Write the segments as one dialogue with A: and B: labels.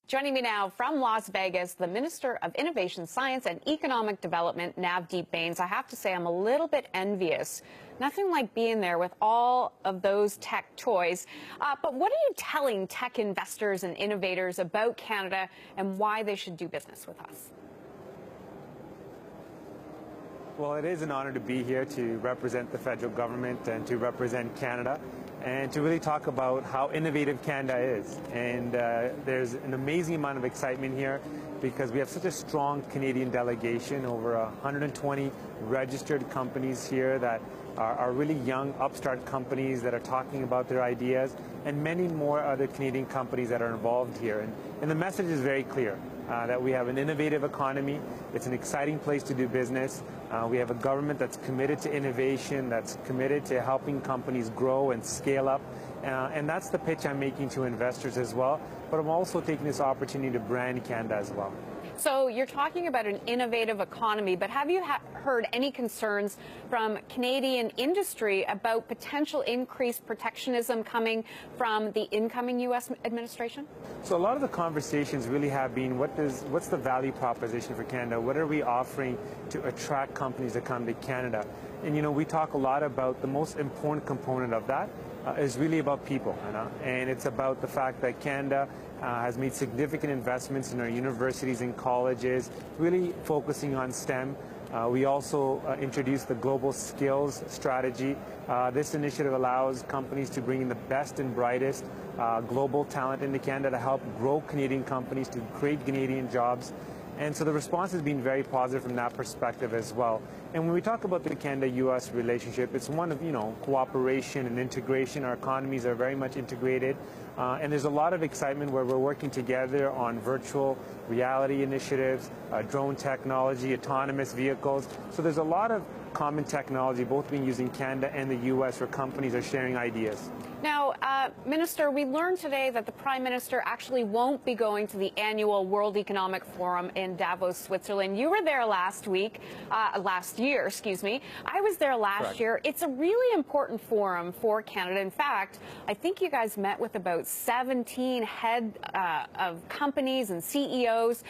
A: Joining me now from Las Vegas, the Minister of Innovation, Science and Economic Development, Btlvjdk. I have to say I'm a little bit envious. Nothing like being there with all of those tech toys. But what are you telling tech investors and innovators about Canada and why they should do business with us?
B: Well, it is an honor to be here to represent the federal government and to represent Canada and to really talk about how innovative Canada is. And there's an amazing amount of excitement here because we have such a strong Canadian delegation, over 120 registered companies here that are really young upstart companies that are talking about their ideas, and many more other Canadian companies that are involved here. And the message is very clear, that we have an innovative economy. It's an exciting place to do business. We have a government that's committed to innovation, that's committed to helping companies grow and scale up. And that's the pitch I'm making to investors as well. But I'm also taking this opportunity to brand Canada as well.
A: So you're talking about an innovative economy, but have you heard any concerns from Canadian industry about potential increased protectionism coming from the incoming U.S. administration?
B: So a lot of the conversations really have been, what's the value proposition for Canada? What are we offering to attract companies to come to Canada? And, you know, we talk a lot about the most important component of that is really about people, and it's about the fact that Canada has made significant investments in our universities and colleges, really focusing on STEM. We also introduced the Global Skills Strategy. This initiative allows companies to bring in the best and brightest global talent into Canada to help grow Canadian companies, to create Canadian jobs. And so the response has been very positive from that perspective as well. And when we talk about the Canada-U.S. relationship, it's one of, cooperation and integration. Our economies are very much integrated. And there's a lot of excitement where we're working together on virtual reality initiatives, drone technology, autonomous vehicles. So there's a lot of common technology, both being used in Canada and the U.S., where companies are sharing ideas.
A: Now, Minister, we learned today that the Prime Minister actually won't be going to the annual World Economic Forum in Davos, Switzerland. You were there last year. I was there last
B: Correct.
A: year. It's a really important forum for Canada. In fact, I think you guys met with about 17 head of companies and CEOs.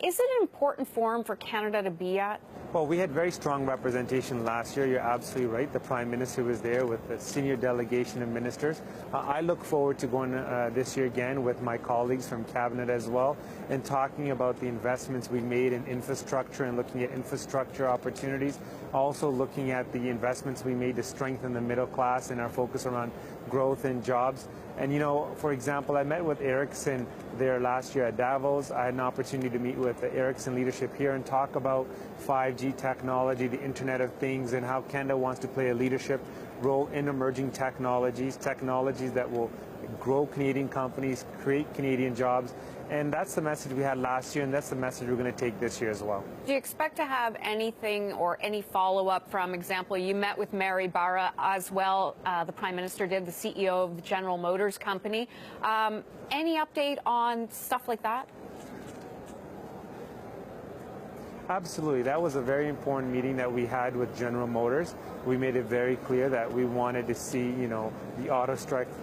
A: Is it an important forum for Canada to be at?
B: Well, we had very strong representation last year. You're absolutely right. The Prime Minister was there with the senior delegation of ministers. I look forward to going this year again with my colleagues from Cabinet as well, and talking about the investments we made in infrastructure and looking at infrastructure opportunities. Also looking at the investments we made to strengthen the middle class and our focus around growth and jobs. And, for example, I met with Ericsson there last year at Davos. I had an opportunity to meet with the Ericsson leadership here and talk about 5G technology, the Internet of Things, and how Canada wants to play a leadership role in emerging technologies that will grow Canadian companies, create Canadian jobs. And that's the message we had last year, and that's the message we're going to take this year as well.
A: Do you expect to have anything or any follow-up from, example, you met with Mary Barra as well, the Prime Minister did, the CEO of the General Motors company. Any update on stuff like that?
B: Absolutely. That was a very important meeting that we had with General Motors. We made it very clear that we wanted to see, the auto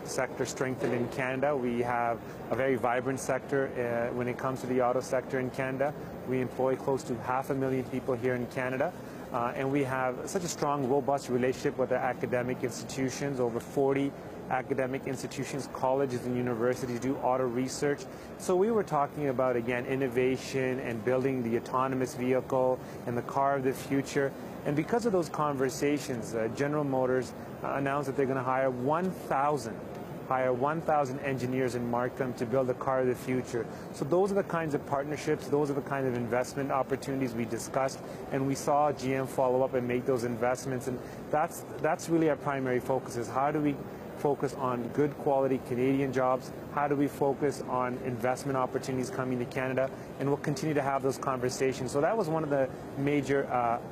B: sector strengthened in Canada. We have a very vibrant sector when it comes to the auto sector in Canada. We employ close to 500,000 people here in Canada. And we have such a strong, robust relationship with our academic institutions. Over 40 academic institutions, colleges and universities do auto research. So we were talking about, again, innovation and building the autonomous vehicle and the car of the future. And because of those conversations, General Motors announced that they're going to hire 1,000 engineers in Markham to build the car of the future. So those are the kinds of partnerships, those are the kind of investment opportunities we discussed, and we saw GM follow up and make those investments. And that's really our primary focus, is how do we focus on good quality Canadian jobs? How do we focus on investment opportunities coming to Canada? And we'll continue to have those conversations. So that was one of the major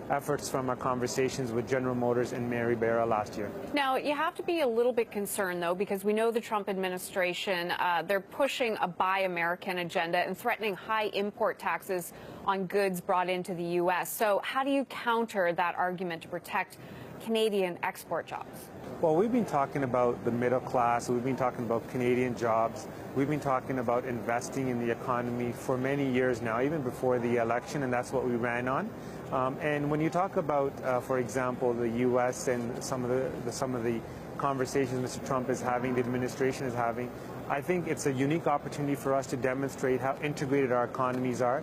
B: efforts from our conversations with General Motors and Mary Barra last year.
A: Now, you have to be a little bit concerned, though, because we know the Trump administration, they're pushing a Buy American agenda and threatening high import taxes on goods brought into the U.S. So how do you counter that argument to protect Canadian export jobs?
B: Well, we've been talking about the middle class, we've been talking about Canadian jobs, we've been talking about investing in the economy for many years now, even before the election, and that's what we ran on. And when you talk about, for example, the U.S. and some of the conversations Mr. Trump is having, the administration is having, I think it's a unique opportunity for us to demonstrate how integrated our economies are.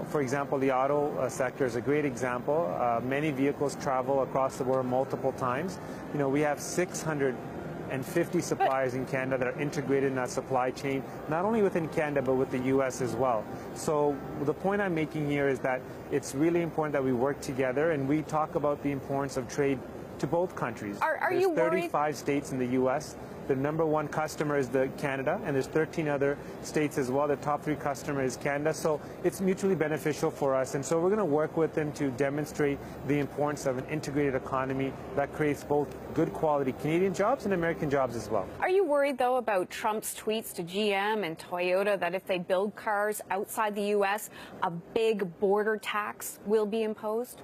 B: For example, the auto sector is a great example. Many vehicles travel across the world multiple times. You know, we have 650 suppliers in Canada that are integrated in that supply chain, not only within Canada, but with the U.S. as well. So the point I'm making here is that it's really important that we work together, and we talk about the importance of trade to both countries.
A: Are you worried?
B: 35 states in the U.S. The number one customer is Canada, and there's 13 other states as well. The top three customer is Canada, so it's mutually beneficial for us. And so we're going to work with them to demonstrate the importance of an integrated economy that creates both good quality Canadian jobs and American jobs as well.
A: Are you worried, though, about Trump's tweets to GM and Toyota that if they build cars outside the U.S., a big border tax will be imposed?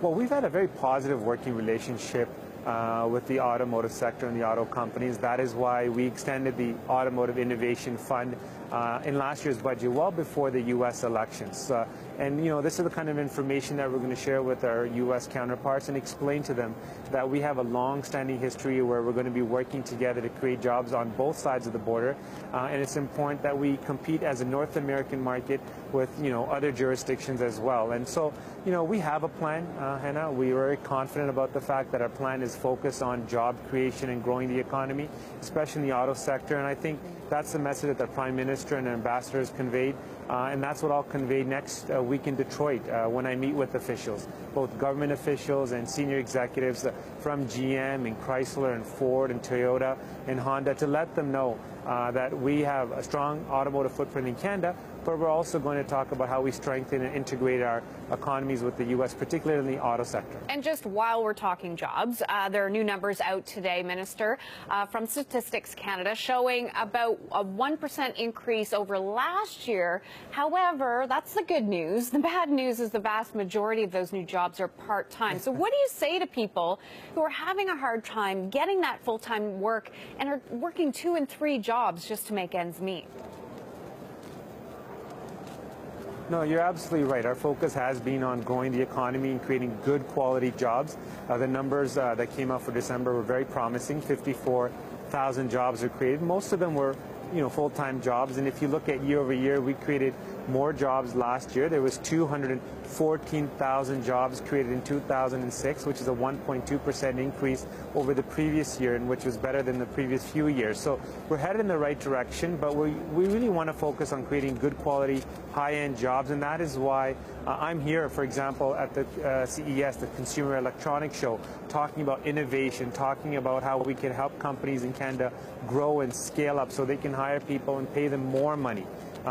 B: Well, we've had a very positive working relationship with the automotive sector and the auto companies. That is why we extended the Automotive Innovation Fund in last year's budget, well before the U.S. elections. And, you know, this is the kind of information that we're going to share with our U.S. counterparts and explain to them that we have a long-standing history where we're going to be working together to create jobs on both sides of the border. And it's important that we compete as a North American market with, you know, other jurisdictions as well. And so, you know, we have a plan, Hannah. We are very confident about the fact that our plan is focused on job creation and growing the economy, especially in the auto sector. And I think that's the message that the Prime Minister and ambassadors conveyed. And that's what I'll convey next week in Detroit when I meet with officials, both government officials and senior executives from GM and Chrysler and Ford and Toyota and Honda, to let them know that we have a strong automotive footprint in Canada, but we're also going to talk about how we strengthen and integrate our economies with the U.S., particularly in the auto sector.
A: And just while we're talking jobs, there are new numbers out today, Minister, from Statistics Canada showing about a 1% increase over last year. However, that's the good news. The bad news is the vast majority of those new jobs are part-time. So what do you say to people who are having a hard time getting that full-time work and are working 2 and 3 jobs just to make ends meet?
B: No, you're absolutely right. Our focus has been on growing the economy and creating good quality jobs. The numbers that came out for December were very promising. 54,000 jobs were created. Most of them were, you know, full-time jobs. And if you look at year over year, we created more jobs last year. There was 214,000 jobs created in 2006, which is a 1.2% increase over the previous year, and which was better than the previous few years. So we're headed in the right direction, but we really want to focus on creating good quality, high-end jobs, and that is why I'm here, for example, at the CES, the Consumer Electronics Show, talking about innovation, talking about how we can help companies in Canada grow and scale up so they can hire people and pay them more money.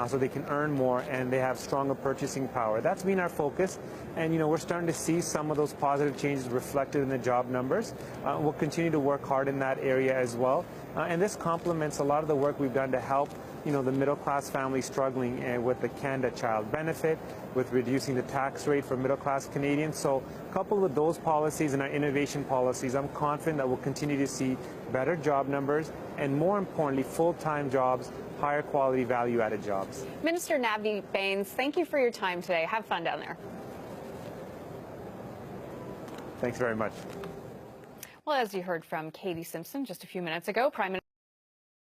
B: So they can earn more and they have stronger purchasing power. That's been our focus, and, you know, we're starting to see some of those positive changes reflected in the job numbers. We'll continue to work hard in that area as well, and this complements a lot of the work we've done to help, you know, the middle-class families struggling with the Canada Child Benefit, with reducing the tax rate for middle-class Canadians. So coupled with those policies and our innovation policies, I'm confident that we'll continue to see better job numbers and, more importantly, full-time jobs, higher quality value-added jobs.
A: Minister Navdeep Bains, thank you for your time today. Have fun down there.
B: Thanks very much.
A: Well, as you heard from Katie Simpson just a few minutes ago, Prime Minister